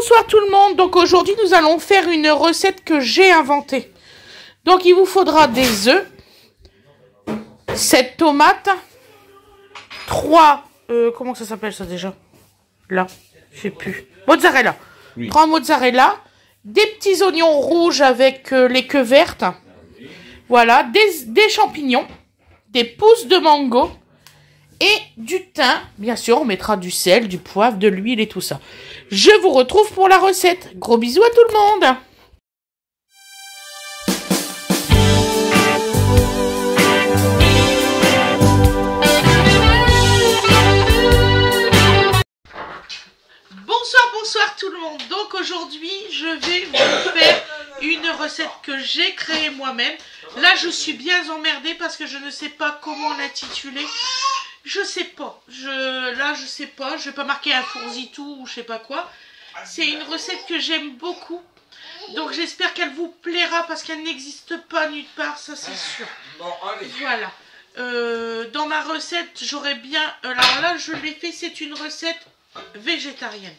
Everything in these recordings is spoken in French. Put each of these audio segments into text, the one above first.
Bonsoir tout le monde, donc aujourd'hui nous allons faire une recette que j'ai inventée. Donc il vous faudra des œufs, 7 tomates, 3, comment ça s'appelle ça déjà? Là, je sais plus. Mozzarella. Oui. 3 mozzarella, des petits oignons rouges avec les queues vertes. Voilà, des champignons, des pousses de mango et du thym. Bien sûr, on mettra du sel, du poivre, de l'huile et tout ça. Je vous retrouve pour la recette. Gros bisous à tout le monde. Bonsoir tout le monde. Donc aujourd'hui, je vais vous faire une recette que j'ai créée moi-même. Là, je suis bien emmerdée parce que je ne sais pas comment l'intituler. Je sais pas. Je sais pas. Je vais pas marquer un fourzitou ou je sais pas quoi. C'est une recette que j'aime beaucoup. Donc j'espère qu'elle vous plaira parce qu'elle n'existe pas nulle part, ça c'est sûr. Bon, allez. Voilà. Dans ma recette, j'aurais bien... Alors là, je l'ai fait, c'est une recette végétarienne.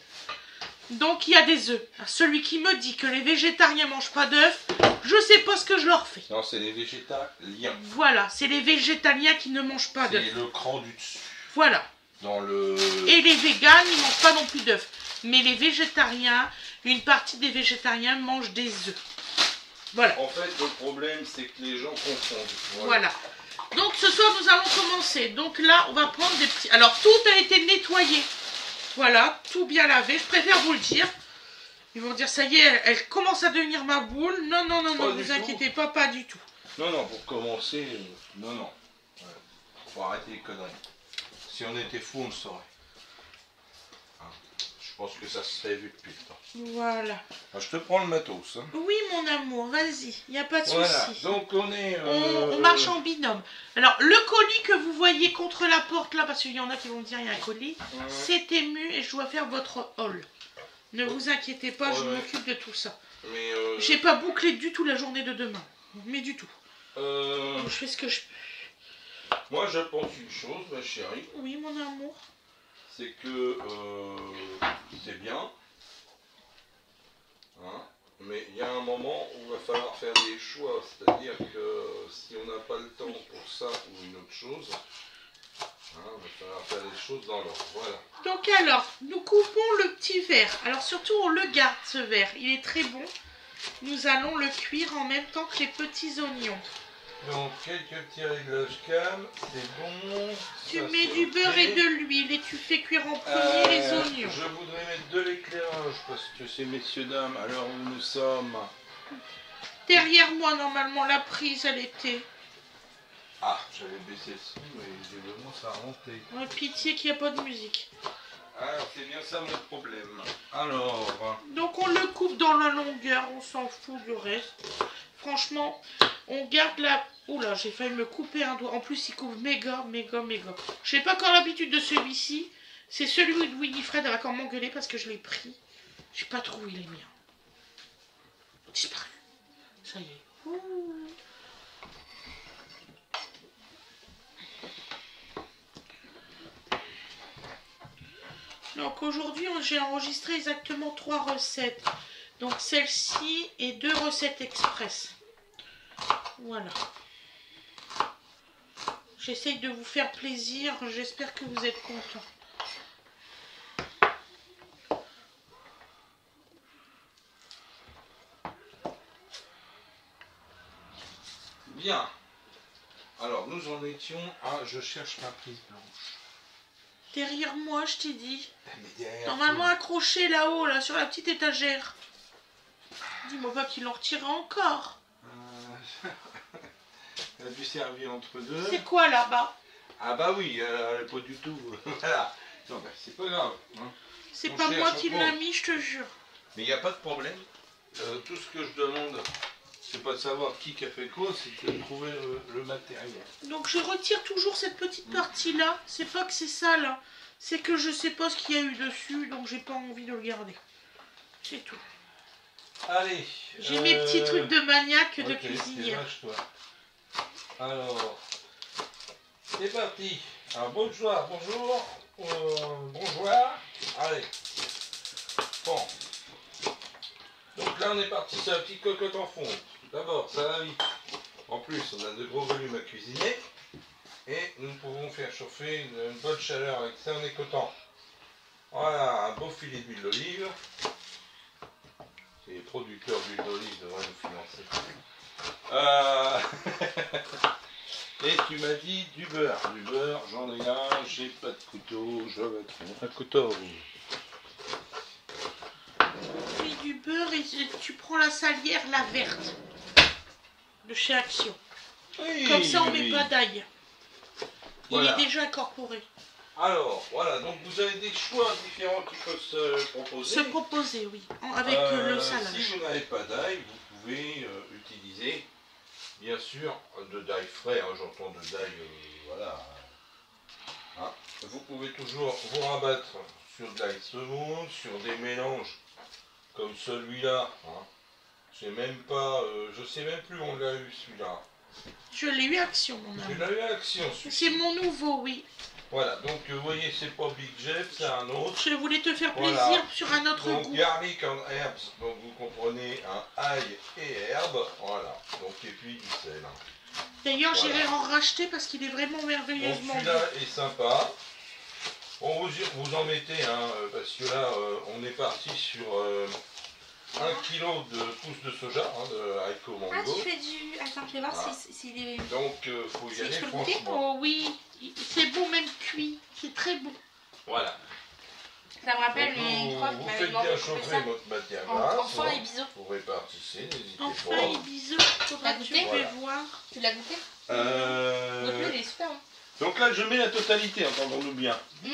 Donc il y a des œufs. Celui qui me dit que les végétariens mangent pas d'œufs, je sais pas ce que je leur fais. Non, c'est les végétaliens. Voilà, c'est les végétaliens qui ne mangent pas d'œufs. C'est le cran du dessus. Voilà. Et les véganes, ils mangent pas non plus d'œufs. Mais les végétariens, une partie des végétariens mangent des œufs. Voilà. En fait, le problème, c'est que les gens confondent. Voilà. Donc ce soir, nous allons commencer. Donc là, on va prendre des petits... Alors, tout a été nettoyé. Voilà, tout bien lavé. Je préfère vous le dire. Ils vont dire, ça y est, elle commence à devenir ma boule. Non, non, non, non, vous inquiétez pas, pas du tout. Non, non, pour commencer, non, non. Ouais. Faut arrêter les conneries. Si on était fou, on le saurait. Hein. Je pense que ça se fait vu depuis le temps. Voilà. Alors, je te prends le matos. Hein. Oui, mon amour, vas-y. Il n'y a pas de voilà. souci. Donc, on est... On marche en binôme. Alors, le colis que vous voyez contre la porte, là, parce qu'il y en a qui vont me dire, il y a un colis, c'est ému et je dois faire votre haul. Ne vous inquiétez pas, je m'occupe de tout ça. Mais j'ai pas bouclé du tout la journée de demain. Mais du tout. Donc, je fais ce que je peux. Moi, je pense une chose, ma chérie. Oui, mon amour. C'est que c'est bien. Hein, mais il y a un moment où il va falloir faire des choix. C'est-à-dire que si on n'a pas le temps pour ça ou une autre chose, hein, il va falloir faire des choses dans l'ordre. Voilà. Donc alors, nous coupons le petit verre. Alors surtout, on le garde ce verre. Il est très bon. Nous allons le cuire en même temps que les petits oignons. Donc quelques petits réglages calmes, c'est bon. Tu mets du beurre et de l'huile et tu fais cuire en premier les oignons. Je voudrais mettre de l'éclairage parce que c'est messieurs dames à l'heure où nous sommes. Derrière moi, normalement, la prise, elle était... Ah, j'avais baissé le son, mais visiblement ça a monté. Ouais, pitié qu'il n'y a pas de musique. Alors, c'est bien ça mon problème. Alors... Donc on le coupe dans la longueur, on s'en fout du reste. Franchement, on garde la... Oula, j'ai failli me couper un doigt. En plus, il coupe méga, méga, méga. Je n'ai pas encore l'habitude de celui-ci. C'est celui de Winifred, elle va encore m'engueuler parce que je l'ai pris. Je sais pas trop où il est mis. Disparu. Ça y est. Ouh. Donc aujourd'hui, j'ai enregistré exactement 3 recettes. Donc celle-ci et 2 recettes express. Voilà. J'essaye de vous faire plaisir. J'espère que vous êtes contents. Bien. Alors nous en étions à... Je cherche ma prise blanche. Derrière moi, je t'ai dit. Normalement accroché là-haut, là, sur la petite étagère. Dis-moi pas qu'il en retirera encore. Elle a dû servir entre deux. C'est quoi là-bas? Ah bah oui, elle n'est pas du tout. Voilà. Non, bah, c'est pas grave. Hein. C'est pas moi qui l'a mis, je te jure. Mais il n'y a pas de problème. Tout ce que je demande, c'est pas de savoir qui a fait quoi, c'est de trouver le matériel. Donc je retire toujours cette petite partie-là. C'est pas que c'est ça là. C'est que je sais pas ce qu'il y a eu dessus, donc j'ai pas envie de le garder. C'est tout. Allez. J'ai mes petits trucs de maniaque de cuisinière. Alors, c'est parti. Alors bonsoir, bonjour, bonjour. Allez. Bon. Donc là, on est parti sur la petite cocotte en fonte. D'abord, ça va vite. En plus, on a de gros volumes à cuisiner. Et nous pouvons faire chauffer une bonne chaleur avec ça en écoutant. Voilà, un beau filet d'huile d'olive. Les producteurs d'huile d'olive devraient nous financer. Et tu m'as dit du beurre. Du beurre, j'en ai un, j'ai pas de couteau, je vais trouver un couteau. Oui, du beurre et tu prends la salière, la verte, de chez Action. Oui, Comme ça, on oui. met pas d'ail. Voilà. Il est déjà incorporé. Alors, voilà, donc vous avez des choix différents qui peuvent se proposer. Se proposer, oui, avec le salage. Si vous n'avez pas d'ail, vous pouvez utiliser, bien sûr, de d'ail frais, hein, j'entends de d'ail, voilà. Hein. Vous pouvez toujours vous rabattre sur de l'ail semoule, sur des mélanges comme celui-là. Hein. Je sais même plus où on l'a eu celui-là. Je l'ai eu Action, mon Tu ami. l'as eu à Action, celui-ci. C'est mon nouveau, oui. Voilà, donc vous voyez, c'est pas Big Jeff, c'est un autre. Je voulais te faire Voilà. plaisir sur un autre Donc goût. garlic and herbs, donc vous comprenez un ail et herbe, voilà. Donc et puis du sel. D'ailleurs, Voilà. j'irai en racheter parce qu'il est vraiment Donc merveilleusement bon. celui-là est sympa. Bon, vous en mettez, hein, parce que là, on est parti sur 1 kg de pousses de soja, hein, de haricot Ah, mango. tu fais du... Attends, je vais voir Ah. s'il est... Donc faut y Si aller je peux goûter. franchement. Oh oui, c'est bon même cuit. C'est très bon. Voilà. Ça me rappelle Donc, une prof qui vous m'avait faites demandé bien de couper chauffer ça. votre matière En grasse. enfin hein. et bisous. Vous répartissez, n'hésitez Enfin, pas. et bisous. Faudra T'as que tu goûté? fais Voilà. voir. Tu l'as goûté? Goûte-le, il est super bon. Donc là, je mets la totalité, entendons-nous bien. Mmh.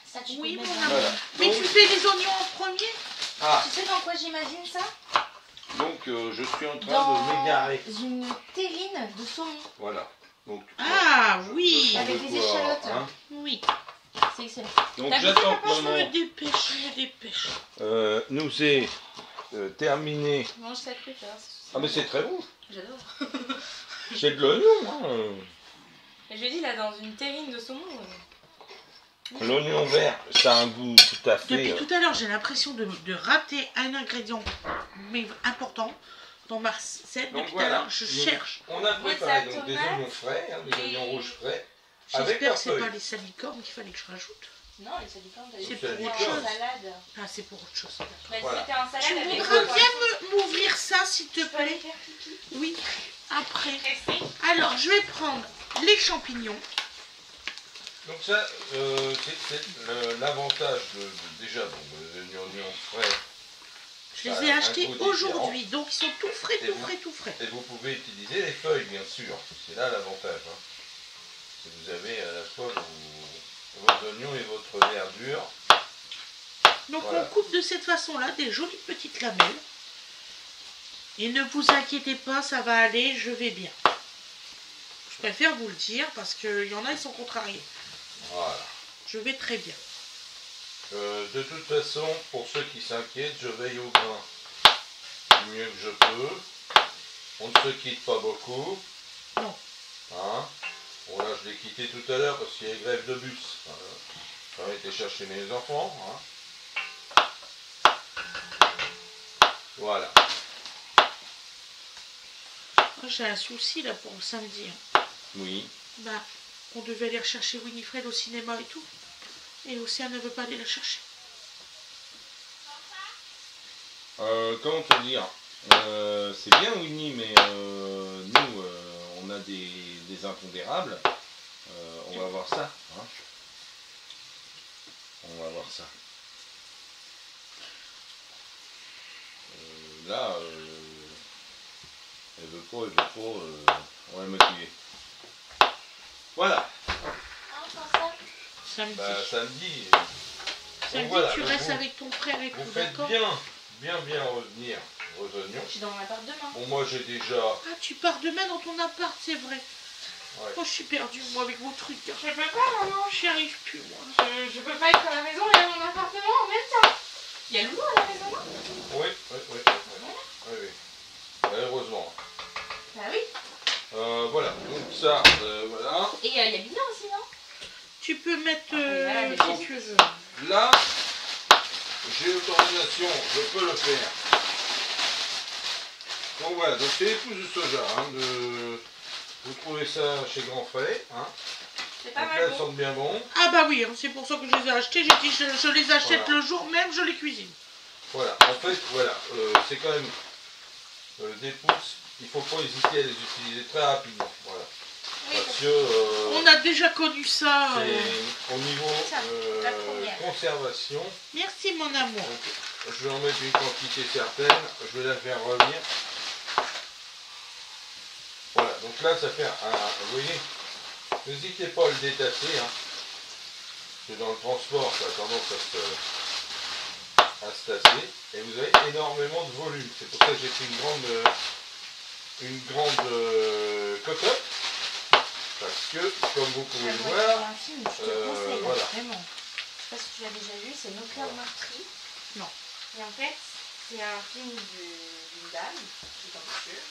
Ça, tu Oui, peux le mon mettre ami. dans- Voilà. Mais Donc, tu fais les oignons en premier? ah, Tu sais dans quoi j'imagine ça? donc je suis en train de m'égarer. Dans une terrine de saumon. Voilà. Donc, Ah je oui. prends Avec de des quoi, échalotes. hein. Oui. C'est excellent. Donc T'as goûté, j'attends que Je me maman dépêche, je me dépêche. nous ait terminé. Mange ça cru, tu vois. Ah mais c'est très bon. J'adore. C'est de l'oignon. Hein. Et je lui ai dit là, dans une terrine de saumon. L'oignon vert, ça a un goût tout à fait. Depuis tout à l'heure, j'ai l'impression de rater un ingrédient mais important dans ma recette. Donc Depuis tout à voilà. l'heure, je Donc, cherche. On a Moi, préparé c'est la donc des tomate oignons frais, hein, des et- oignons rouges frais. Avec J'espère la que c'est feuille. pas les salicornes qu'il fallait que je rajoute. Non, les salicornes, t'as C'est dit. pour autre C'était chose. en salade. Ah, c'est pour autre chose. Bah, Voilà. c'était en Tu salade avec voudras le bien poisson. m'ouvrir ça, s'il te Tu peux aller plaît? faire pipi. Oui, après. Pressé. Alors, je vais prendre les champignons. Donc ça, c'est l'avantage déjà des oignons frais. Je Ça les ai a un achetés goût aujourd'hui, donc ils sont tout frais, Et tout vous- frais, tout frais. Et vous pouvez utiliser les feuilles, bien sûr. C'est là l'avantage. Hein. Si vous avez à la fois vos oignons et votre verdure. Donc Voilà. on coupe de cette façon-là des jolies petites lamelles. Et ne vous inquiétez pas, ça va aller, je vais bien. Je préfère vous le dire parce qu'il y en a, ils sont contrariés. Voilà. Je vais très bien. De toute façon, pour ceux qui s'inquiètent, je veille au grain du mieux que je peux. On ne se quitte pas beaucoup. Non. Hein? Bon là, je l'ai quitté tout à l'heure parce qu'il y a grève de bus. J'avais été chercher mes enfants. Hein? Voilà. Moi, j'ai un souci là pour samedi. Hein. Oui. Bah, on devait aller rechercher Winifred au cinéma et tout. Et Océane ne veut pas aller la chercher. Comment te dire c'est bien Winnie, mais nous, on a des impondérables. On va voir ça. Hein. On va voir ça. Là, elle veut pas, on va motiver. Voilà. Samedi. Bah, samedi. Samedi, voilà, tu donc restes vous- avec ton frère et tout, Vous faites d'accord? bien revenir vos oignons. Je suis dans mon appart demain. Bon, moi j'ai déjà. Ah, tu pars demain dans ton appart, c'est vrai. Ouais. Oh, je suis perdue, moi, avec vos trucs. Je peux pas, maman. J'y arrive plus, moi. Je peux pas être à la maison et à mon appartement en même temps. Il y a Loulou à la maison, non? Oui. Malheureusement. Bah oui. Voilà, donc ça, voilà. Et il y a Bina aussi, non? Tu peux mettre voilà, mais si tu veux. Là, j'ai l'autorisation, je peux le faire. Donc voilà, donc c'est les pousses de soja. Hein, vous trouvez ça chez Grand Frais. Hein. C'est pas Donc là, mal elles bon. sentent bien bon. Ah bah oui, hein, c'est pour ça que je les ai achetés. J'ai dit je les achète Voilà. le jour même, je les cuisine. Voilà, en fait, voilà, c'est quand même des pousses. Il ne faut pas hésiter à les utiliser très rapidement. Voilà. Oui, Parce que On a déjà connu ça. c'est au niveau Ça, la première. conservation. Merci mon amour. Donc, je vais en mettre une quantité certaine. Je vais la faire revenir. Voilà, donc là, ça fait vous voyez, n'hésitez pas à le détasser. Hein. Parce que dans le transport, ça a tendance à se tasser. Et vous avez énormément de volume. C'est pour ça que j'ai fait une grande cocotte. Parce que, comme vous pouvez le voir, Un film, je te conseille, voilà. vraiment. Je sais pas si tu l'as déjà vu, c'est Nos cœurs meurtris. Non. Et en fait, c'est un film d'une dame qui est en voiture.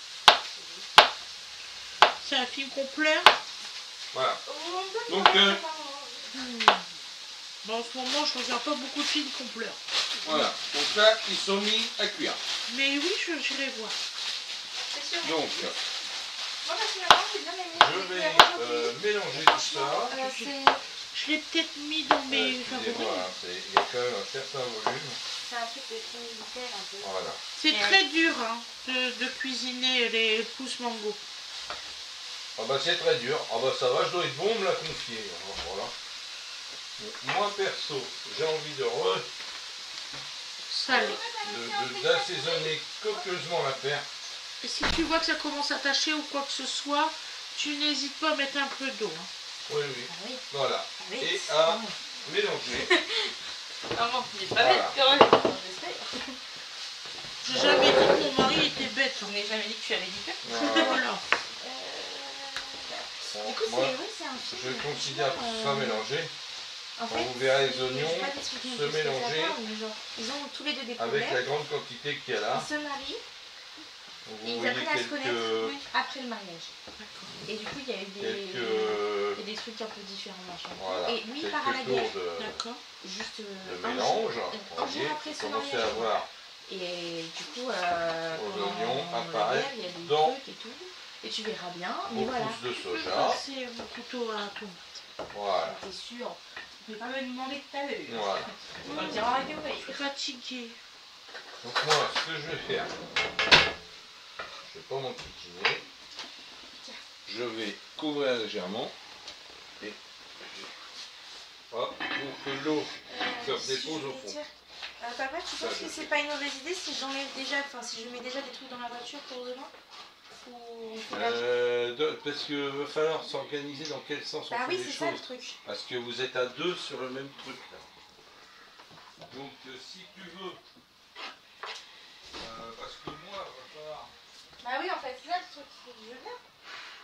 C'est un film qu'on pleure. voilà. Donc, Donc, Bon, en ce moment, je regarde pas beaucoup de films qu'on pleure. Voilà. Donc là, ils sont mis à cuire. Mais oui, j'irai voir. c'est sûr. Donc, Moi, personnellement, j'ai bien aimé. je vais mélanger tout ça. Je l'ai peut-être mis dans mes favoris. Excusez-moi, hein, il y a quand même un certain volume. C'est un truc de film militaire un peu. Voilà. C'est très dur hein, de cuisiner les pousses mango. Ah bah c'est très dur. Ah bah ça va, je dois être bon me la confier. Alors, voilà. Donc, moi perso, j'ai envie Salé. d'assaisonner copieusement l'affaire. Et si tu vois que ça commence à tacher ou quoi que ce soit, tu n'hésites pas à mettre un peu d'eau. Hein. Oui, oui. Ah oui. Voilà. Ah oui. Et à mélanger. Ah bon, il est pas Voilà. bête quand même. J'espère. J'ai jamais dit que mon mari était bête. On n'a jamais dit que tu avais dit que. Voilà. Voilà. Bon, Du coup, moi, c'est un film. je considère que ce sera mélangé. En Quand vous verrez les oignons c'est pas des trucs se mélanger mais genre, ils ont tous les deux des avec problèmes. la grande quantité qu'il y a là. Ils se marient Donc, et vous ils voyez apprennent à se connaître quelques, après le mariage. Et du coup, il y a eu quelques, il y a des trucs un peu différents, machin. voilà, Et lui, il part à la quelques guerre. tours D'accord. Juste de un mélange. jour, Vous un voyez, jour après vous ce commencez mariage. à voir Et du coup, oignons pendant la apparaître guerre, il y a des dans trucs et tout. Et tu verras bien. vos Mais voilà. pousses de Je peux soja. passer mon couteau à tomate. Voilà. T'es sûr. Tu peux pas me demander que t'as vu. Voilà. On va le dire avec Je suis fatiguée. Donc moi, ce que je vais faire, je vais pas m'enquiquiner. Je vais couvrir légèrement. Et hop, pour que l'eau se dépose au fond. Papa, tu Ça, penses je que c'est pas une mauvaise idée si j'enlève déjà, enfin si je mets déjà des trucs dans la voiture pour demain? Ou on fait pas... Parce qu'il va falloir s'organiser dans quel sens on Bah fait oui, les c'est ça le choses. truc. Parce que vous êtes à deux sur le même truc là. Donc si tu veux, parce que moi, il va falloir... Bah oui, en fait, là le truc, c'est que je veux bien.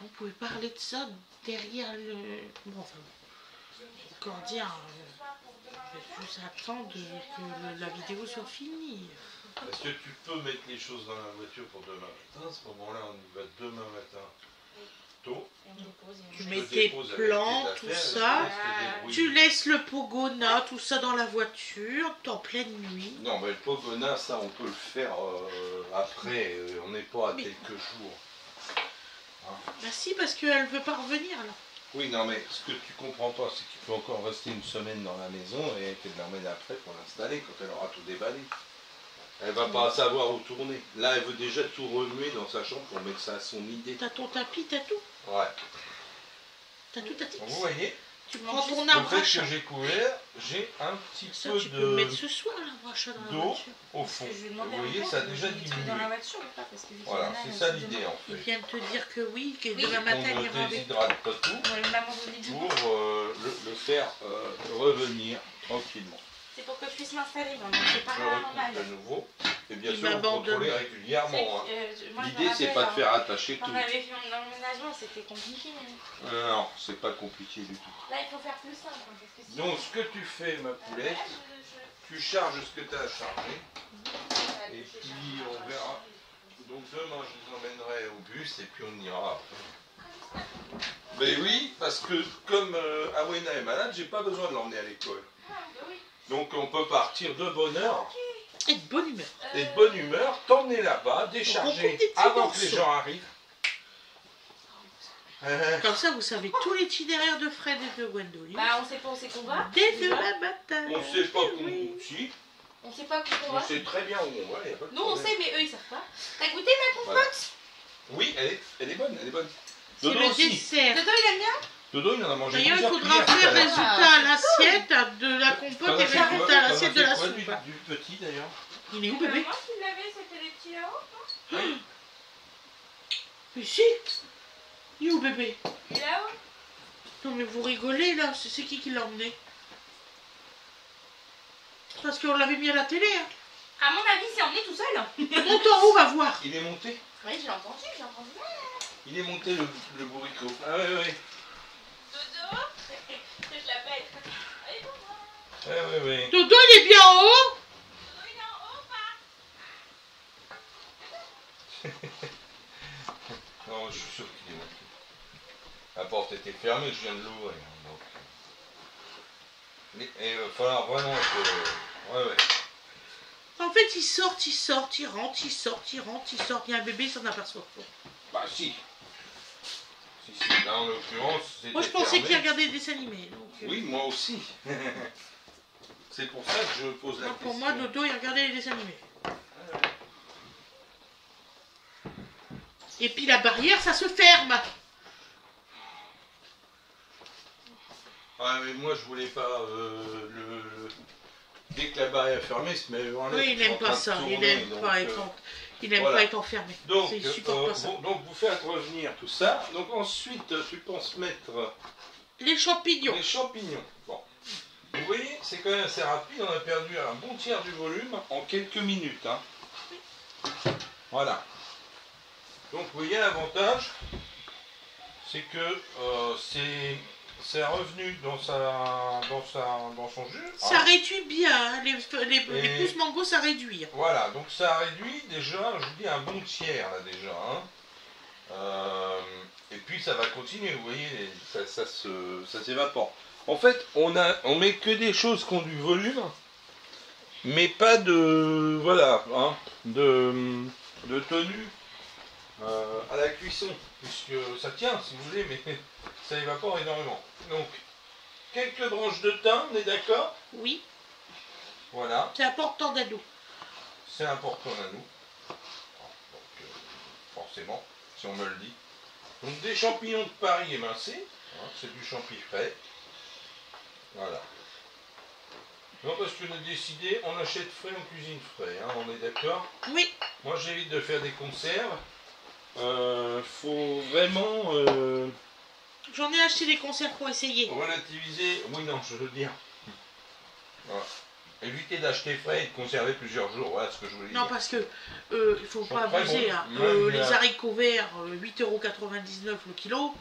On pouvait parler de ça derrière le... Bon, enfin, encore dire, je vais juste attendre que la vidéo soit finie. Est-ce que tu peux mettre les choses dans la voiture pour demain matin? À ce moment-là, on y va demain matin tôt. Et on dépose, et on Tu Je mets te tes dépose avec plans, tes tout affaires, ça. je te laisse te débrouiller. Tu laisses le pogona, tout ça dans la voiture, t'es en pleine nuit. Non, mais le pogona, ça, on peut le faire après. On n'est pas à Mais- quelques jours. Bah si, parce qu'elle veut pas revenir là. Oui, non, mais ce que tu comprends pas, c'est qu'il peut encore rester une semaine dans la maison et qu'elle l'emmène après pour l'installer quand elle aura tout déballé. Elle va pas savoir où tourner. Là, elle veut déjà tout remuer dans sa chambre pour mettre ça à son idée. T'as ton tapis, t'as tout. Ouais. T'as tout à tes Donc, vous voyez, Tu prends ton le arbre fait à que chat. j'ai couvert, j'ai un petit Ça, peu tu peux le mettre de ce soir, l'arbre à chat dans la d'eau voiture. au fond. Je vais Vous demander voyez, encore, ça a mais déjà j'ai des trucs diminué. dans la voiture ou pas parce que vu qu'il y en Voilà, a, c'est elle ça me dit l'idée demain. en Il fait. vient de te dire que oui, que Oui, demain On matin il ne ira avec. déshydrate pas tout Ouais, maman vous dit pour le faire revenir tranquillement. c'est pour que je puisse m'installer, maman. C'est pas Je normal. recoupe de nouveau. Et bien Il sûr, vous m'abandonne. contrôlez régulièrement. Hein. Moi, je me L'idée, c'est rappelle, pas de hein, faire attacher quand tout. on avait fait mon emménagement, c'était compliqué. Hein. Non, c'est pas compliqué du tout. Là, il faut faire plus simple. Hein, parce que sinon, Donc, ce que tu fais, ma poulette, tu charges ce que tu as à charger. Et puis, on verra. Donc, demain, je les emmènerai au bus et puis on ira après. Mais oui, parce que comme Awena est malade, j'ai pas besoin de l'emmener à l'école. Donc, on peut partir de bonne heure. Et de bonne humeur. Et de bonne humeur, t'emmener là-bas, décharger avant que les gens arrivent. Comme ça, vous savez tout l'itinéraire de Fred et de Gwendoline. Bah, on sait pas où c'est qu'on va. Dès demain matin. On sait pas Oui. si, On sait pas où on on va. sait très bien où on va, y a pas de Nous, on problème. sait, mais eux, ils savent pas. T'as goûté ma compote? Voilà. Oui, elle est bonne, elle est bonne. C'est Dodo le aussi. Dodo, dessert. il aime bien? Dodo, il en a mangé D'ailleurs, il plusieurs faudra cuillères faire tout à l'heure. résultat à l'assiette de la T'en compote as et fait quoi? résultat à T'en as l'assiette fait de la quoi soupe. du petit d'ailleurs? Il est où, bébé? Moi qui l'avais, c'était les petits là-haut. Mais si. Il est où, bébé? Il est là-haut. Non, mais vous rigolez, là. C'est qui l'a emmené? Parce qu'on l'avait mis à la télé, hein. À mon avis, c'est emmené tout seul. Monte en haut, va voir. Il est monté? Oui, j'ai entendu, j'ai entendu. Il est monté le bourricot. Ah ouais, ouais. Dodo, je l'appelle. Allez, pour moi. Ouais, ouais, ouais. Dodo, il est bien en haut. Dodo, il est en haut ou pas? Non, je suis sûr qu'il est monté. La porte était fermée, je viens de l'ouvrir. Donc... Mais il va falloir vraiment que... Ouais, ouais. En fait, il sort, il rentre, il sort. Il y a un bébé, il s'en aperçoit pas. Bah si. Si. Là, en l'occurrence, c'était Moi, je pensais fermé. qu'il regardait des dessins animés. Donc, Oui, moi aussi. C'est pour ça que je pose la donc, question. pour moi, Dodo, il regardait les dessins animés. Et puis la barrière, ça se ferme. Ah mais moi je voulais pas dès que la barrière est fermée, se met en Oui, il n'aime pas ça. Il n'aime pas être enfermé. Donc, Il supporte pas ça. donc vous faites revenir tout ça. Donc ensuite tu penses mettre Les champignons. les champignons. Bon. Vous voyez, c'est quand même assez rapide, on a perdu un bon tiers du volume en quelques minutes. Hein. Voilà. Donc vous voyez l'avantage, c'est que c'est revenu dans son jus. Ça hein. réduit bien. Hein. Les pousses mango, ça réduit. Voilà, donc ça réduit déjà, je vous dis, un bon tiers là déjà. Hein. Et puis ça va continuer, vous voyez, ça s'évapore. En fait, on met que des choses qui ont du volume, mais pas de, voilà, hein, de tenue à la cuisson, puisque ça tient si vous voulez, mais ça évapore énormément. Donc, quelques branches de thym, on est d'accord? Oui, Voilà, c'est important d'ado. c'est important à nous. Donc, forcément, si on me le dit. Donc, des champignons de Paris émincés, hein, c'est du champi frais. Voilà. Non, parce que nous décidé, on achète frais, on cuisine frais, hein, on est d'accord? Oui, Moi, j'évite de faire des conserves. Faut vraiment j'en ai acheté des conserves pour essayer. relativiser. Oui, non, je veux dire. Voilà. Éviter d'acheter frais et de conserver plusieurs jours. Voilà ce que je voulais Non, dire. parce que il faut Sont pas très abuser. bons. Hein. Même Les la- haricots verts, 8,99 € le kilo.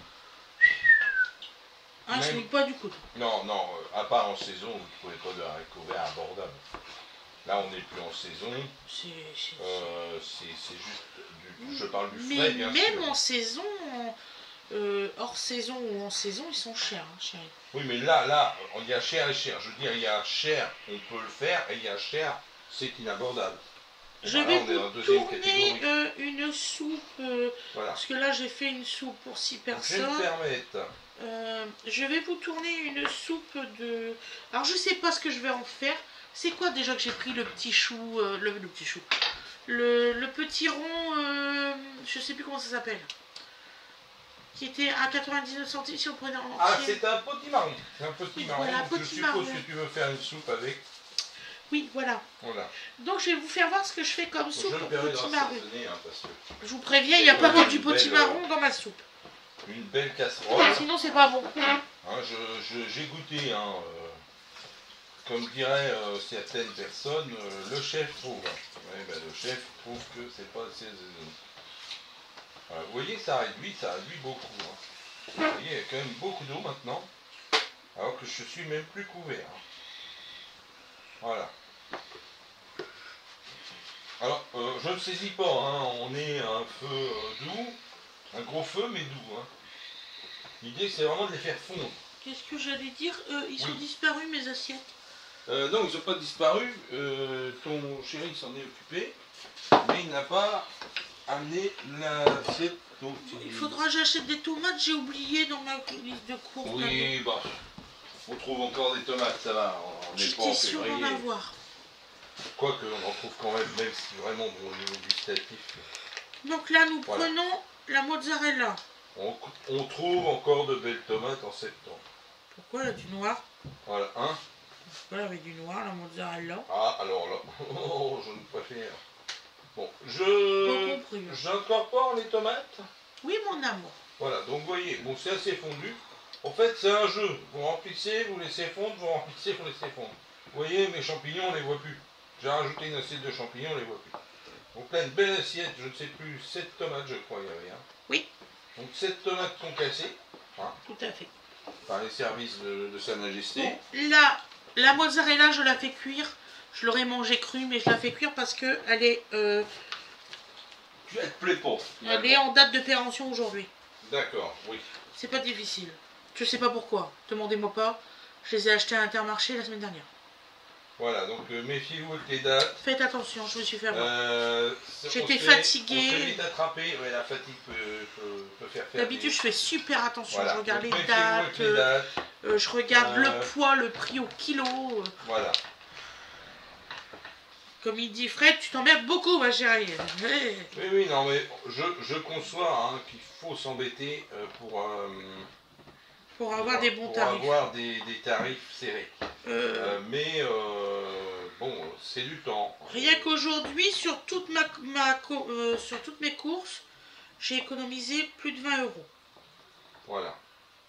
Hein, je Même- ne pas du coup. Non, non, à part en saison, vous ne trouvez pas de haricots verts abordables. Là, on n'est plus en saison. C'est juste je parle du frais, Mais bien même sûr. en saison, hors saison ou en saison, ils sont chers, hein, chérie. Oui, mais là, il y a cher et cher. Je veux dire, il y a cher, on peut le faire, et il y a cher, c'est inabordable. Je Voilà, vais on est dans la vous deuxième tourner catégorie. une soupe, Voilà. parce que là j'ai fait une soupe pour 6 Je vais me personnes. permettre. Je vais vous tourner une soupe de... Alors je sais pas ce que je vais en faire. C'est quoi déjà que j'ai pris le petit chou, le petit chou, le petit rond, je sais plus comment ça s'appelle, qui était à 99 centimes si on prenait en Ah, entier. c'est un potimarron. C'est un potimarron. Voilà, Donc, je potimarron. suppose que tu veux faire une soupe avec. Oui, voilà. Voilà. Donc je vais vous faire voir ce que je fais comme Je soupe me pour permets de potimarron. rassaisonner, hein, parce que Je vous préviens, il n'y a pas que du Une belle, potimarron dans ma soupe. une belle casserole. Sinon c'est pas bon. Hein, j'ai goûté, hein, comme diraient certaines personnes, le chef trouve. Ouais, ben, le chef trouve que c'est pas assez. Voilà, vous voyez, ça réduit beaucoup. Hein. Vous voyez, il y a quand même beaucoup d'eau maintenant, alors que je suis même plus couvert. Hein. Voilà. Alors, je ne saisis pas, hein, on est à un feu doux, un gros feu mais doux. Hein. L'idée c'est vraiment de les faire fondre. Qu'est-ce que j'allais dire? Ils sont Oui. disparus mes assiettes. Non, ils n'ont pas disparu. Ton chéri s'en est occupé, mais il n'a pas amené l'assiette. Donc, Il faudra que j'achète des tomates, j'ai oublié dans ma liste de courses. Oui, bah, on trouve encore des tomates, ça va. On n'est pas en J'étais sûre d'en février. avoir. Quoique, on en trouve quand même si vraiment, bon, au niveau gustatif. Donc là, nous Voilà. prenons la mozzarella. On trouve encore de belles tomates en septembre. Pourquoi il y a du noir? Voilà, hein? Pourquoi il y avait du noir, la mozzarella? Ah, alors là, oh, je ne préfère. Bon, Pas compris. j'incorpore les tomates. Oui, mon amour. Voilà, donc vous voyez, bon, c'est assez fondu. En fait, c'est un jeu. Vous remplissez, vous laissez fondre, vous remplissez, vous laissez fondre. Vous voyez, mes champignons, on les voit plus. J'ai rajouté une assiette de champignons, on les voit plus. Donc là, une belle assiette, je ne sais plus, 7 tomates, je crois, il y avait. Hein. Oui. Donc 7 tomates concassées, hein, Tout à fait. par les services de Sa Majesté. Bon, là, la mozzarella, je la fais cuire. Je l'aurais mangée crue, mais je la fais cuire parce que elle est, Elle te plaît pas. elle est en date de péremption aujourd'hui. D'accord, oui. C'est pas difficile. Je sais pas pourquoi. Demandez-moi pas. Je les ai achetés à Intermarché la semaine dernière. Voilà, donc méfiez-vous avec les dates. Faites attention, je me suis fait avoir. J'étais On fatiguée. se fait vite attraper, ouais, la fatigue peut faire faire. D'habitude, je fais super attention. Voilà. Je regarde Donc, les méfiez-vous avec dates. les dates. Je regarde le poids, le prix au kilo. Voilà. Comme il dit Fred, tu t'emmerdes beaucoup, ma chérie. Oui, non, mais je conçois hein, qu'il faut s'embêter pour avoir des bons pour tarifs. avoir des tarifs serrés. Mais bon, c'est du temps. Rien qu'aujourd'hui, sur toutes mes courses, j'ai économisé plus de 20 €. Voilà.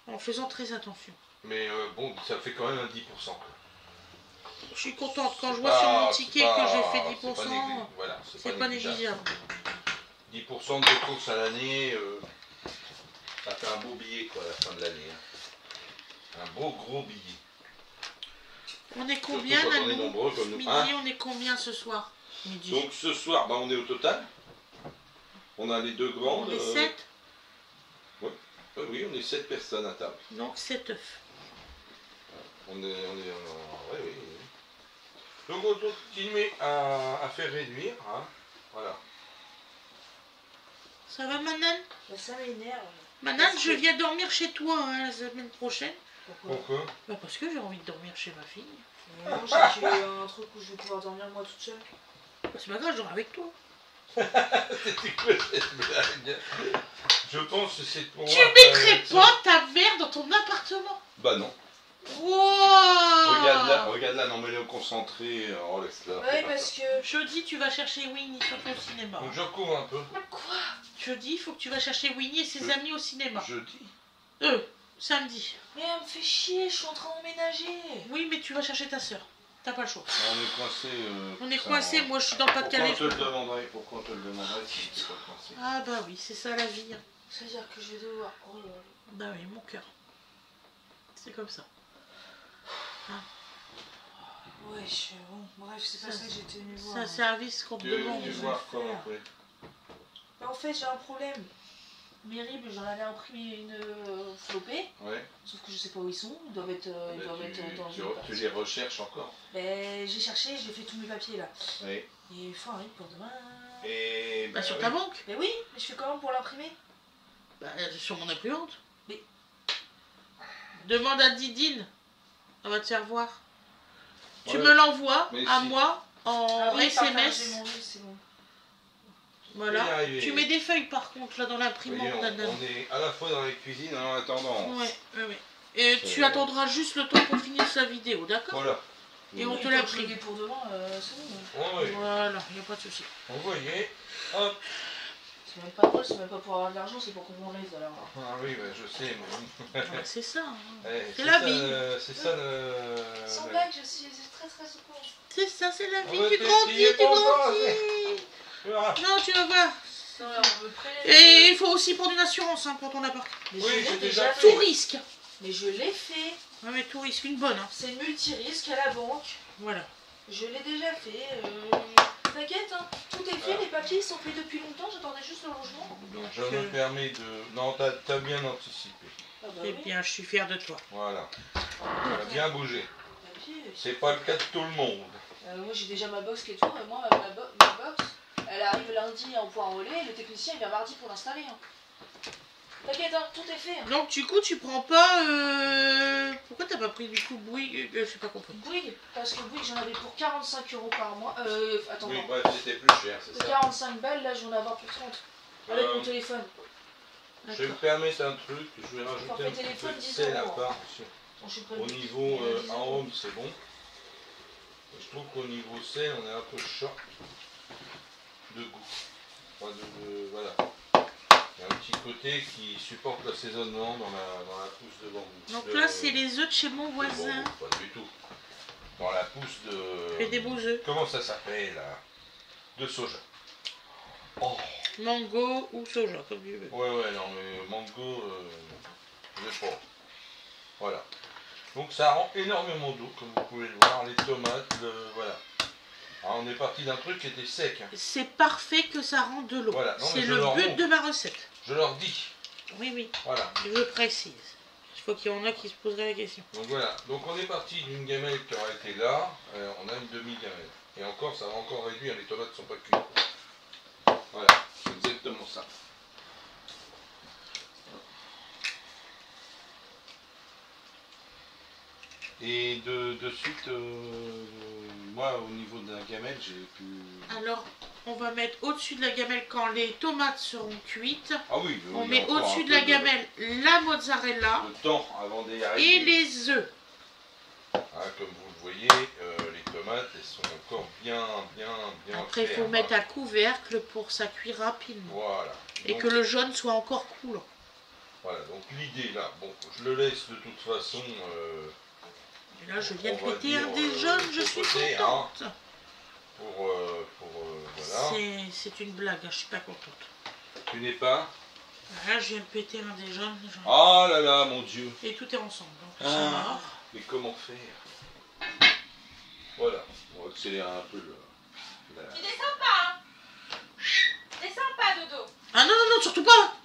En faisant très attention. Mais bon, ça fait quand même un 10%. Quoi. Je suis contente quand je C'est vois pas- sur mon ticket c'est pas- que j'ai fait c'est 10%. voilà, C'est pas négligeable. 10% de courses à l'année, ça fait un beau billet quoi, à la fin de l'année. Hein. Un beau gros billet. On est combien, Surtout quand on est Nanou? nombreux comme nous. Midi, Hein, on est combien ce soir? Midi. donc ce soir, bah, on est au total. On a les deux grandes. On est 7, Oui, on est 7 personnes à table. donc 7 œufs. Oui. Donc on continue à faire réduire. Hein. Voilà. Ça va, Manane? Ça m'énerve. Manane, je viens dormir chez toi hein, la semaine prochaine. Pourquoi? Bah parce que j'ai envie de dormir chez ma fille. Non, j'ai un truc où je vais pouvoir dormir moi toute seule. Bah, c'est pas grave, je dors avec toi. C'était quoi cette blague? Je pense que c'est pour... Tu mettrais pas ta mère dans ton appartement? Bah non. Wow. Regarde là, non mais là, concentré, oh laisse-la. Ouais, parce que. Jeudi, tu vas chercher Winnie sur ton cinéma. Donc je recouvre un peu. Quoi? Jeudi, il faut que tu vas chercher Winnie et ses amis au cinéma. Jeudi. Samedi. Mais elle me fait chier, je suis en train d'emménager. Oui, mais tu vas chercher ta soeur. T'as pas le choix. On est coincé. On est coincé, moi je suis dans le Pas-de-Calais. Pourquoi on te le demanderait si tu pas coincé? Ah bah oui, c'est ça la vie. Hein. Ça veut dire que je vais devoir. Oh là là. Bah oui, mon cœur. C'est comme ça. Ouais, bon, bref, c'est pas ça que j'étais venue voir. C'est un service qu'on te demande. Tu vois quoi après? Mais en fait, j'ai un problème. Mes ribs, j'en avais imprimé une flopée. Ouais. Sauf que je sais pas où ils sont. Ils doivent être, dans une tu les recherches encore? Ben, j'ai cherché, j'ai fait tous mes papiers là. Oui. Et il faut un RIB pour demain. Et Bah sur oui. ta banque. Mais oui, mais je fais comment pour l'imprimer? Bah sur mon imprimante. Mais- Demande à Didine. Elle va te faire voir. Tu Ouais. me l'envoies Mais à si. moi en oui, partager SMS. mon RIB, c'est bon. Voilà. On va y arriver. Tu mets des feuilles par contre là dans Vous l'imprimante. voyez, Nana. on est à la fois dans les cuisines et en attendant. Ouais. Et tu attendras juste le temps pour finir sa vidéo, d'accord? Voilà. Et on Oui, te quand l'a je pris. l'ai pour demain, c'est bon. Oui. Voilà, il n'y a pas de souci. Vous voyez. Hop. C'est même pas drôle, c'est même pas pour avoir de l'argent, c'est pour qu'on m'enlève alors. Ah oui, bah, je sais. Mais... Ouais, c'est ça. Hein. c'est la ça, vie. C'est ça le. Sans blague, je suis très très au courant. C'est ça, c'est la vie. Ouais, Tu t'y grandis, es tu pas encore, grandis. Voilà. Non, tu vas voir. Non, on me prélève. Et il faut aussi prendre une assurance hein, pour ton appart. Mais Oui, je j'ai l'ai déjà déjà fait. Tout fait. risque. Mais je l'ai fait. Ouais, mais tout risque, une bonne. Hein. C'est multirisque à la banque. Voilà. Je l'ai déjà fait. T'inquiète, hein. Tout est fait, Voilà. les papiers sont faits depuis longtemps, j'attendais juste le logement. Donc je me permets de. Non, t'as bien anticipé. Ah bah Eh oui. bien, je suis fière de toi. Voilà. Ça a bien bougé. Papier, C'est pas le cas de tout le monde. Moi j'ai déjà ma box qui est tout, et moi ma box, elle arrive lundi en point relais, et le technicien il vient mardi pour l'installer. Hein. T'inquiète, hein, tout est fait. Hein. Donc du coup tu prends pas... Pourquoi t'as pas pris du coup Bouygues? Je sais pas compris. Bouygues, parce que Bouygues j'en avais pour 45 € par mois. Attends, Oui, non. ouais, c'était plus cher, c'est ça. 45 balles, là j'en ai avoir pour 30. Avec mon téléphone. Je vais me permettre un truc, je vais rajouter Forfait un petit téléphone, peu de 10 sel à €. part. Bon, je suis Au niveau arôme, c'est bon. Je trouve qu'au niveau sel, on est un peu short de goût. Enfin, voilà. Il y a un petit côté qui supporte l'assaisonnement dans la pousse de bambou. Donc là c'est les œufs de chez mon voisin. Bambou, pas du tout. Dans la pousse de... Fais des beaux œufs. Comment ça s'appelle là? De soja. Oh. Mango ou soja, comme tu veux. Ouais, non mais mango, je sais pas. Voilà. Donc ça rend énormément d'eau, comme vous pouvez le voir, les tomates, voilà. Alors, on est parti d'un truc qui était sec. Hein. C'est parfait que ça rende de l'eau. Voilà. C'est le but de ma recette. Je leur dis. Oui. Voilà. Je précise. Il faut qu'il y en a qui se poseraient la question. Donc voilà. Donc on est parti d'une gamelle qui aurait été là, on a une demi-gamelle. Et encore, ça va encore réduire, les tomates ne sont pas cuites. Voilà, c'est exactement ça. Et de suite, moi au niveau de la gamelle, j'ai pu... Alors, on va mettre au-dessus de la gamelle quand les tomates seront cuites. Ah oui, on met au-dessus de la gamelle la mozzarella. Le temps avant d'y arriver. Et les œufs. Ah, comme vous le voyez, les tomates, elles sont encore bien Après, il faut mettre à couvercle pour que ça cuire rapidement. Voilà. Et donc, que le jaune soit encore coulant. Voilà, donc l'idée là, bon, je le laisse de toute façon... Et là, je viens de on va péter dire, un des jaunes, je suis côté, contente. Hein, voilà. C'est une blague, je suis pas contente. Tu n'es pas... Là, je viens de péter un des jaunes. Oh là là, mon Dieu. Et tout est ensemble. Donc, ça va. Mais comment faire? Voilà, on va accélérer un peu le... Tu descends pas, hein. Descends pas, Dodo. Ah non, surtout pas.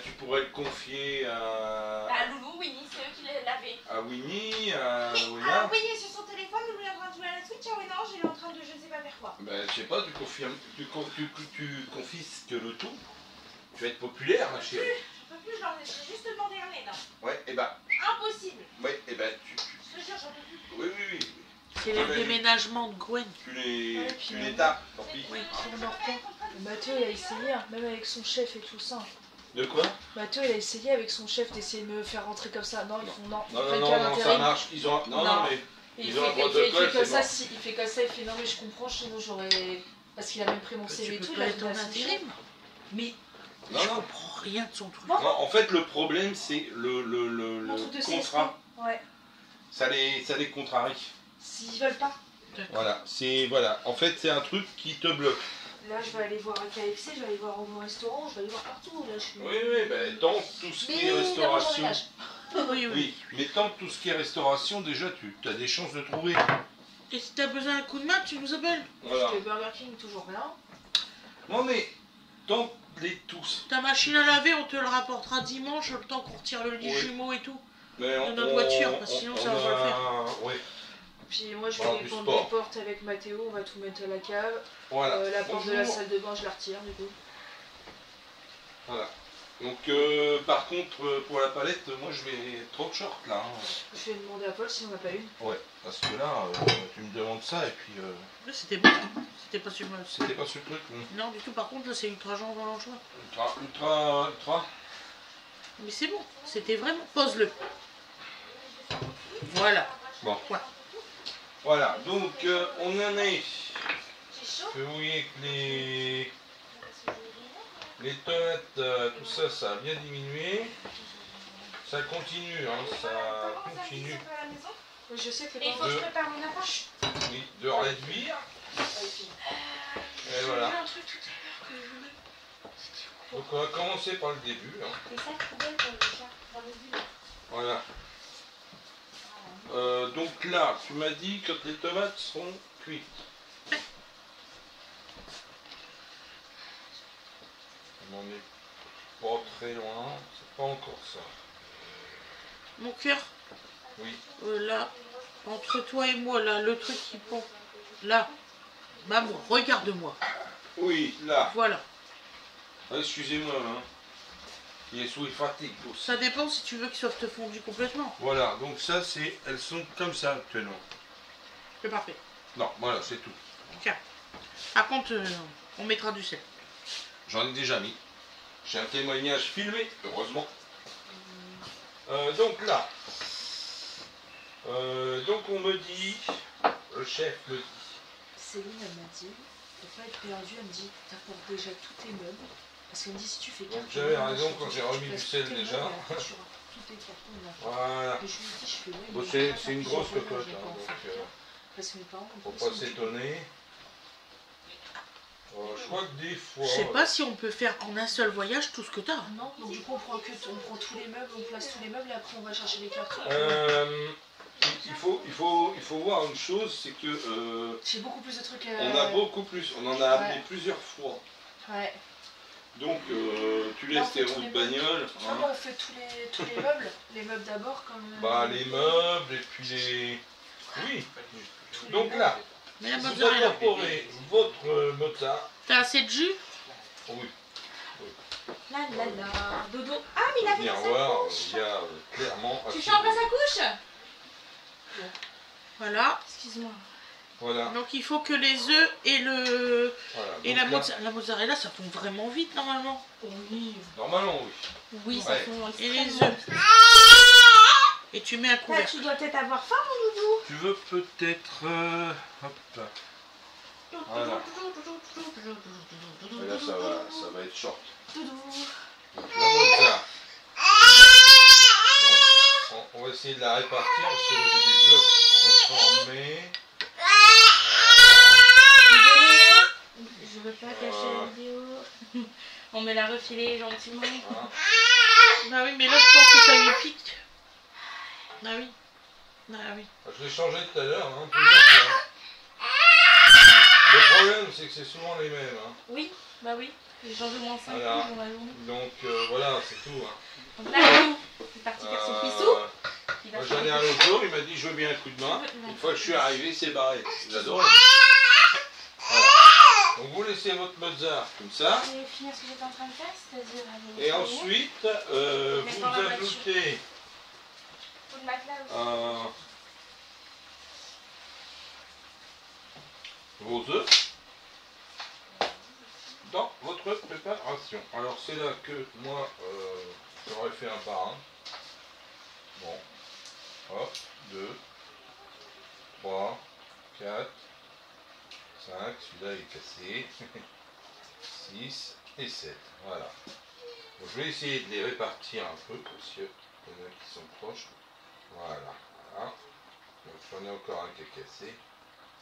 Tu pourrais le confier à... Bah, Loulou, Winnie, c'est eux qui l'avaient. À Winnie, à Wina. Alors, Winnie est sur son téléphone, Loulou est en train de jouer à la Switch, ah oui, non, il est en train de je ne sais pas faire quoi. Ben, je sais pas, tu confisques le tout. Tu vas être populaire, ma chérie. Je peux plus, j'ai juste demandé un aide. Ouais, et bah... Impossible. Ouais, et ben Je te jure, j'en peux plus. Oui. C'est le déménagement de Gwen. Tu les tapes, tant pis. Oui. Mathieu, il a essayé, hein, même avec son chef et tout ça. De quoi? Mathieu, il a essayé avec son chef d'essayer de me faire rentrer comme ça. Non, ils font non. Non, ça marche. Ils ont... Non, mais... Il Ils ont un fait protocole, comme c'est ça, bon. il fait comme ça, il fait non mais je comprends, sinon j'aurais... Parce qu'il a même pris mon CV et Tu tout, peux il a pas être en donné à son chef. intérim. Mais Je comprends rien de son truc. Non. Non, en fait, le problème, c'est le mon truc de CSP. contrat. Ouais. Ça les contrarie. S'ils veulent pas. Voilà, voilà. En fait, c'est un truc qui te bloque. Là, je vais aller voir un KFC, je vais aller voir au restaurant, je vais aller voir partout. Là, je suis... Oui, ben, tant tout ce qui est restauration. Oui. Mais tant tout ce qui est restauration, déjà, tu as des chances de trouver. Et si t'as besoin d'un coup de main, tu nous appelles. Voilà. Parce que Burger King, toujours rien. Non, mais tant les tous. Ta machine à laver, on te le rapportera dimanche, le temps qu'on retire le lit jumeau et tout. Mais de notre voiture, parce que sinon ça va pas le faire. Oui. Puis moi, je Voilà, vais du dépendre sport. des portes avec Mathéo, on va tout mettre à la cave. Voilà. La porte de la Bonjour. salle de bain, je la retire du coup. Voilà. Donc, par contre, pour la palette, moi je vais trop short là. Hein. Je vais demander à Paul si on n'a pas une. Ouais, parce que là, tu me demandes ça et puis. Là, c'était bon, c'était pas sur le C'était pas ce truc. Non, du tout, par contre, là, c'est ultra genre dans l'anchois. Ultra. Mais c'est bon, c'était vraiment. Pose-le. Voilà. Bon. Ouais. Voilà, donc on en est. C'est chaud. Vous voyez que les tomates, tout ça, ça a bien diminué. Ça continue, hein, ça continue. Je sais que il faut que je prépare mon approche. Oui, de réduire. Et voilà. Donc on va commencer par le début. Hein. Voilà. Donc là, tu m'as dit que les tomates seront cuites. On n'en est pas très loin, c'est pas encore ça. Mon cœur, Oui. là, Entre toi et moi, là, le truc qui pend. Là. Maman, regarde-moi. Oui, là. Voilà. Ah, excusez-moi, hein. Il est sous fatigue pour ça. Ça dépend si tu veux qu'ils soient fondus complètement. Voilà, donc ça, c'est... Elles sont comme ça actuellement. C'est parfait. Non, voilà, c'est tout. Tiens. Par contre, on mettra du sel. J'en ai déjà mis. J'ai un témoignage filmé, heureusement. Donc là, donc on me dit, le chef me dit, Céline, elle m'a dit, pour pas être perdue, elle me dit, t'apportes déjà tous tes meubles. Parce qu'elle me dit, si tu fais donc carton, j'avais machin, raison tout, quand j'ai tu remis du places sel tous tes déjà. meubles, et après, tu rajoutes tous tes cartons, machin. Voilà. Et je lui dis, je fais, ouais, Bon, mais c'est on va faire une plusieurs grosse voyages, cocotte, je vais hein, pas en donc faire qu'un. Parce que mes parents, faut ils pas sont occupés. s'étonner. Je crois que des fois... Je sais pas si on peut faire en un seul voyage tout ce que t'as. Non, donc du coup, on prend tous les meubles, on place tous les meubles, et après, on va chercher les cartons. Il faut voir une chose, c'est que J'ai beaucoup plus de trucs on a beaucoup plus, on en a amené plusieurs fois. Ouais. Donc tu Là, on laisses fait tes tous roues de les meubles. bagnole. Non, mais on fait tous les meubles. Les meubles d'abord, comme... Bah les meubles et puis les... Oui. tous les Donc meubles. là, Mais la vous mozzarella. incorporez votre mozza. T'as assez de jus? Oui. La la la. Dodo. Ah, mais il a fait Venir sa voir, couche. il y a clairement... Tu assez changeras de- sa couche? Voilà. Excuse-moi. Voilà. Donc il faut que les œufs et le Voilà. et Donc là, la mozzarella, ça fond vraiment vite normalement. Oui. normalement, oui. Oui, ça Ouais. fond Et les extrêmement. œufs. Et tu mets un Là, couvercle. tu dois peut-être avoir faim, mon doudou. Tu veux peut-être... hop là. Voilà. Et là, ça va être short. Doudou. Donc, la mozza. Donc, on va essayer de la répartir parce que là, j'ai des blocs qui sont formés. Je veux pas cacher la vidéo. On me l'a refilé gentiment. Voilà. Bah oui, mais là je pense que ça lui pique. Ah oui. Ah oui. Je l'ai changé tout à l'heure, hein, plusieurs fois. Le problème, c'est que c'est souvent les mêmes. Hein. Oui, bah oui. J'ai changé au moins 5 Voilà. fois dans la journée. Donc voilà, c'est tout. Hein. Donc là, c'est parti faire son pissou. Il va Moi, faire j'en ai un autre jour, il m'a dit je veux bien un coup de main. Une fois que je suis arrivé, c'est barré. J'adore. Voilà. Donc vous laissez votre mozza comme ça. Je vais finir ce que j'étais en train de faire, c'est-à-dire aller Et au ensuite, mettre vous dans la voiture. ajoutez Faut le matelas aussi. vos œufs dans votre préparation. Alors c'est là que moi j'aurais fait un par un. Bon, hop, 2, 3, 4, 5, celui-là il est cassé, 6 et 7, voilà. Donc, je vais essayer de les répartir un peu parce qu'il y en a qui sont proches. Voilà, voilà. Donc j'en ai encore un qui est cassé.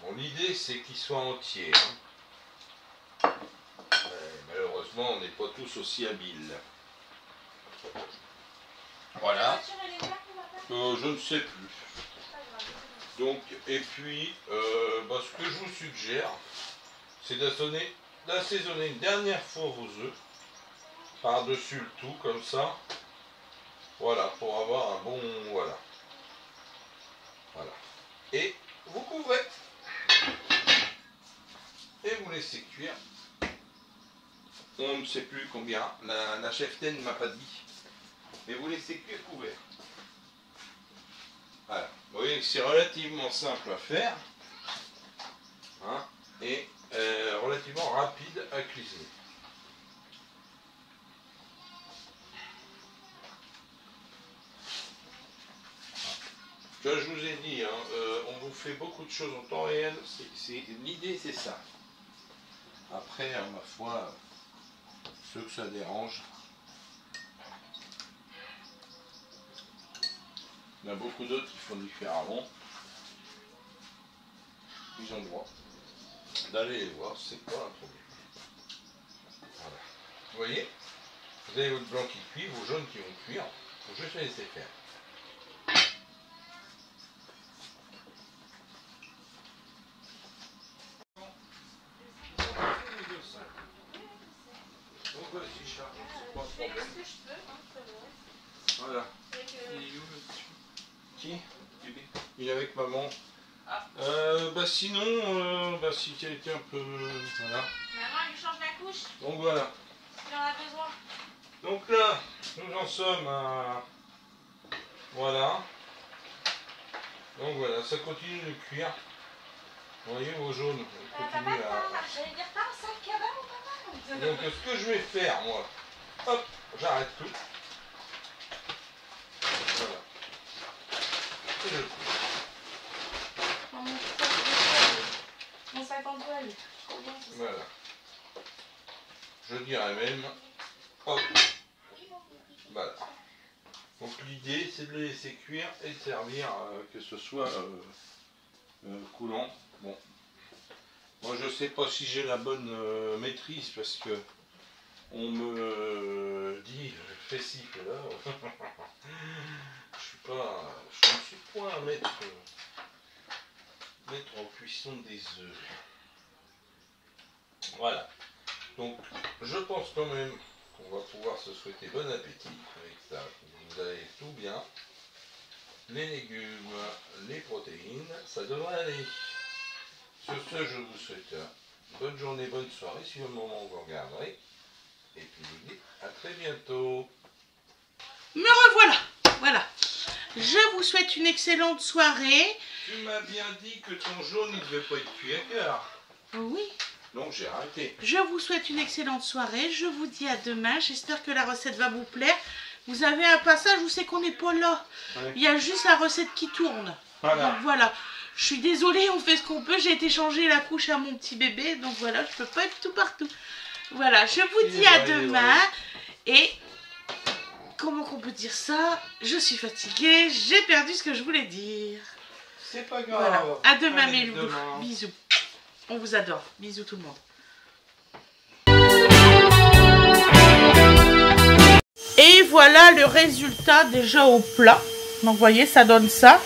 Bon, l'idée c'est qu'ils soient entiers. Hein. Malheureusement, on n'est pas tous aussi habiles. Voilà. Je ne sais plus. Donc, et puis, ce que je vous suggère, c'est d'assaisonner une dernière fois vos œufs par-dessus le tout, comme ça. Voilà, pour avoir un bon... Voilà. Voilà. Et vous couvrez. Et vous laissez cuire. On ne sait plus combien. La cheftaine ne m'a pas dit. Mais vous laissez cuire couvert. Voilà. Vous voyez que c'est relativement simple à faire. Hein, et relativement rapide à cuisiner. Je vous ai dit, hein, on vous fait beaucoup de choses en temps réel. L'idée, c'est ça. Après, ma foi, ceux que ça dérange, il y en a beaucoup d'autres qui font différemment. Ils ont le droit d'aller les voir, c'est pas un problème. Voilà. Vous voyez, vous avez votre blanc qui cuit, vos jaunes qui vont cuire. Il faut juste les laisser faire. Donc vas-y, Charles, c'est pas un problème. ce que je peux, hein, c'est vrai. Voilà. Avec, Il est où le petit? Qui? Bébé. Il est avec maman. Sinon, si tu as été un peu... Voilà. Maman, il change la couche. Donc voilà. Il en a besoin. Donc là, nous en sommes à... Voilà. Donc voilà, ça continue de cuire. Vous voyez vos jaunes continuent à... J'allais dire pas un sac cabane ou pas mal. Donc ce que je vais faire, moi, hop, j'arrête tout. Voilà. Et je coupe. Mon sac en toile. Trop bien tout ça. Voilà. Je dirais même, hop, voilà. Donc l'idée c'est de les laisser cuire et de servir que ce soit coulant. Bon, moi je sais pas si j'ai la bonne maîtrise parce que on me dit fais ci, fais là. Je ne suis point un maître en cuisson des œufs. Voilà. Donc, je pense quand même qu'on va pouvoir se souhaiter bon appétit avec ça. Vous avez tout bien. Les légumes, les protéines, ça devrait aller. Sur ce, je vous souhaite bonne journée, bonne soirée, si au moment où vous regarderez. Et puis, je vous dis à très bientôt. Me revoilà. Voilà. Je vous souhaite une excellente soirée. Tu m'as bien dit que ton jaune, il ne devait pas être cuit à cœur. Oui. Donc j'ai arrêté. Je vous souhaite une excellente soirée. Je vous dis à demain. J'espère que la recette va vous plaire. Vous avez un passage où c'est qu'on n'est pas là. Ouais. Il y a juste la recette qui tourne. Voilà. Donc voilà. Je suis désolée, on fait ce qu'on peut. J'ai été changer la couche à mon petit bébé. Donc voilà, je peux pas être tout partout. Voilà, je vous dis à demain. Et comment qu'on peut dire ça? Je suis fatiguée. J'ai perdu ce que je voulais dire. C'est pas grave. Voilà. À demain, Allez, mes loups. demain. Bisous. On vous adore. Bisous tout le monde. Et voilà le résultat déjà au plat. Donc vous voyez, ça donne ça.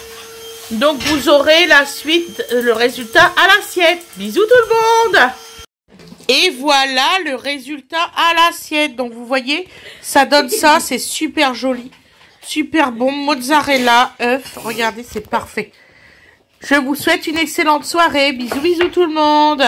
Donc vous aurez la suite, le résultat à l'assiette. Bisous tout le monde. Et voilà le résultat à l'assiette. Donc vous voyez, ça donne ça. C'est super joli. Super bon. Mozzarella, œuf. Regardez, c'est parfait. Je vous souhaite une excellente soirée. Bisous, bisous tout le monde.